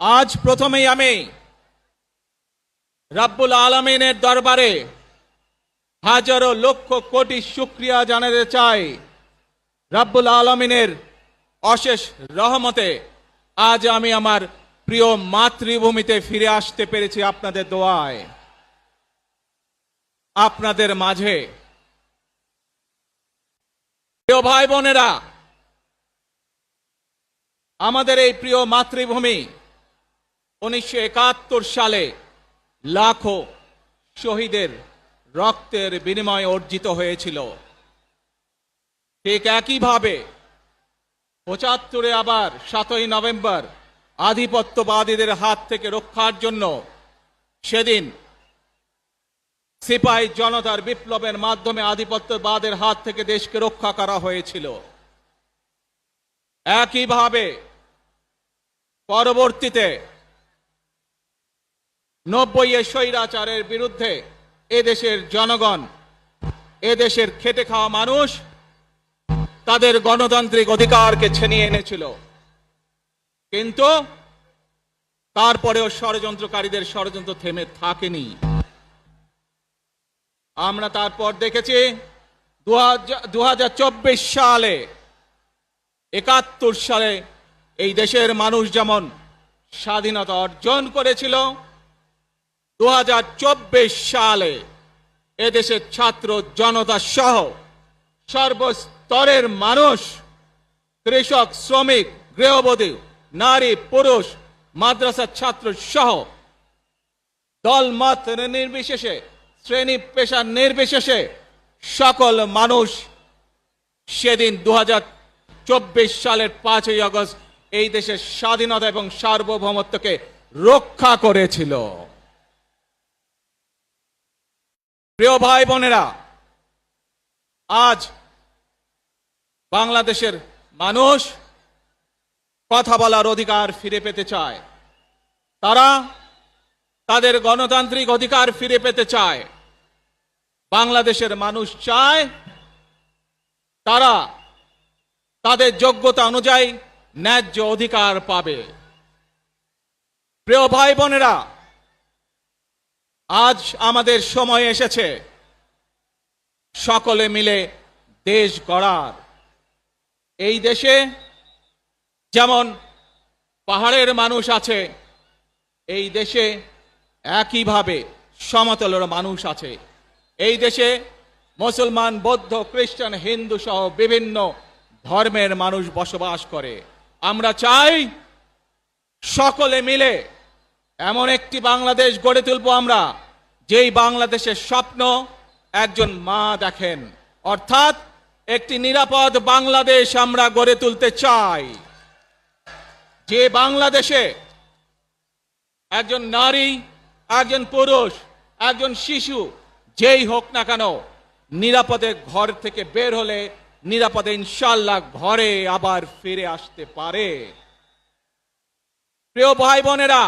আজ প্রথমেই আমি রাব্বুল আলামিনের দরবারে হাজারো লক্ষ কোটি শুকরিয়া জানাতে চাই। রাব্বুল আলামিনের অশেষ রহমতে আজ আমি আমার প্রিয় মাতৃভূমিতে ফিরে আসতে পেরেছি আপনাদের দোয়ায়। আপনাদের মাঝে প্রিয় ভাই বোনেরা, আমাদের এই প্রিয় মাতৃভূমি 1971 সালে লাখো শহীদের রক্তের বিনিময়ে অর্জিত হয়েছিল। ঠিক একইভাবে 75-এ আবার 7ই নভেম্বর আধিপত্যবাদীদের হাত থেকে রক্ষার জন্য সেদিন সিপাহী জনতার বিপ্লবের মাধ্যমে আধিপত্যবাদের হাত থেকে দেশকে রক্ষা করা হয়েছিল। একইভাবে পরবর্তীতে 90-এ স্বৈরাচারের বিরুদ্ধে এদেশের জনগণ, এদেশের খেটে খাওয়া মানুষ তাদের গণতান্ত্রিক অধিকারকে ছিনিয়ে এনেছিল। কিন্তু তারপরেও ষড়যন্ত্রকারীদের ষড়যন্ত্র থেমে থাকেনি। আমরা তারপর দেখেছি 2024 সালে, 71 সালে এই দেশের মানুষ যেমন স্বাধীনতা অর্জন করেছিল, 2024 সালে এদেশের ছাত্র জনতা সহ সর্বস্তরের মানুষ, কৃষক, শ্রমিক, গৃহবধূ, নারী, পুরুষ, মাদ্রাসার ছাত্র সহ দলমত নির্বিশেষে, শ্রেণী পেশা নির্বিশেষে সকল মানুষ সেদিন 2024 সালের 5ই আগস্ট এই দেশের স্বাধীনতা এবং সার্বভৌমত্বকে রক্ষা করেছিল। প্রিয় ভাই বোনেরা, আজ বাংলাদেশের মানুষ কথা বলার অধিকার ফিরে পেতে চায়। তারা তাদের গণতান্ত্রিক অধিকার ফিরে পেতে চায়। বাংলাদেশের মানুষ চায় তারা তাদের যোগ্যতা অনুযায়ী ন্যায্য অধিকার পাবে। প্রিয় ভাই বোনেরা, আজ আমাদের সময় এসেছে সকলে মিলে দেশ গড়ার। এই দেশে যেমন পাহাড়ের মানুষ আছে, এই দেশে একইভাবে সমতলের মানুষ আছে। এই দেশে মুসলমান, বৌদ্ধ, খ্রিস্টান, হিন্দু সহ বিভিন্ন ধর্মের মানুষ বসবাস করে। আমরা চাই সকলে মিলে এমন একটি বাংলাদেশ গড়ে তুলব আমরা, যেই বাংলাদেশের স্বপ্ন একজন মা দেখেন, অর্থাৎ একটি নিরাপদ বাংলাদেশ আমরা গড়ে তুলতে চাই। যে বাংলাদেশে একজন নারী, একজন পুরুষ, একজন শিশু যেই হোক না কেন নিরাপদে ঘর থেকে বের হলে নিরাপদে ইনশাআল্লাহ ঘরে আবার ফিরে আসতে পারে। প্রিয় ভাই বোনেরা,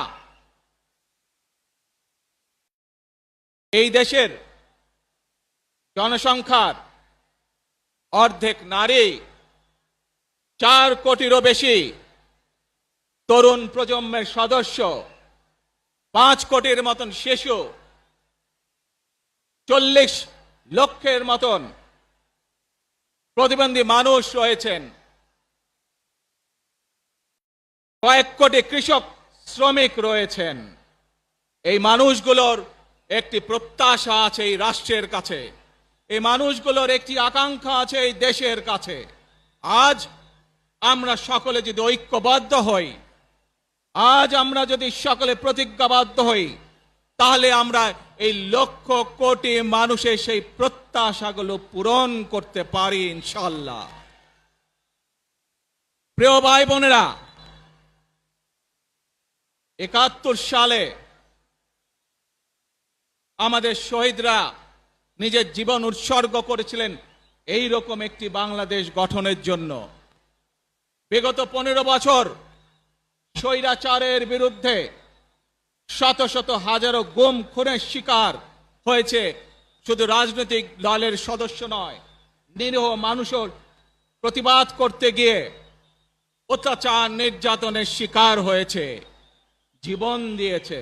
এই দেশের জনসংখ্যার অর্ধেক নারী, 4 কোটিরও বেশি তরুণ প্রজন্মের সদস্য, 5 কোটির মতন শিশু, 40 লক্ষের মতন প্রতিবন্ধী মানুষ রয়েছেন, কয়েক কোটি কৃষক, শ্রমিক রয়েছেন। এই মানুষগুলোর একটি প্রত্যাশা আছে এই রাষ্ট্রের কাছে, এই মানুষগুলোর একটি আকাঙ্ক্ষা আছে এই দেশের কাছে। আজ আমরা সকলে যদি ঐক্যবদ্ধ হই, আজ আমরা যদি সকলে প্রতিজ্ঞাবদ্ধ হই, তাহলে আমরা এই লক্ষ কোটি মানুষের সেই প্রত্যাশাগুলো পূরণ করতে পারি ইনশাআল্লাহ। প্রিয় ভাই বোনেরা, 71 সালে আমাদের শহীদরা নিজের জীবন উৎসর্গ করেছিলেন এই রকম একটি বাংলাদেশ গঠনের জন্য। বিগত 15 বছর স্বৈরাচারের বিরুদ্ধে শত শত হাজারো গুম খুনের শিকার হয়েছে শুধু রাজনৈতিক দলের সদস্য নয়, নিরীহ মানুষের প্রতিবাদ করতে গিয়ে অত্যাচার নির্যাতনের শিকার হয়েছে। জীবন দিয়েছে।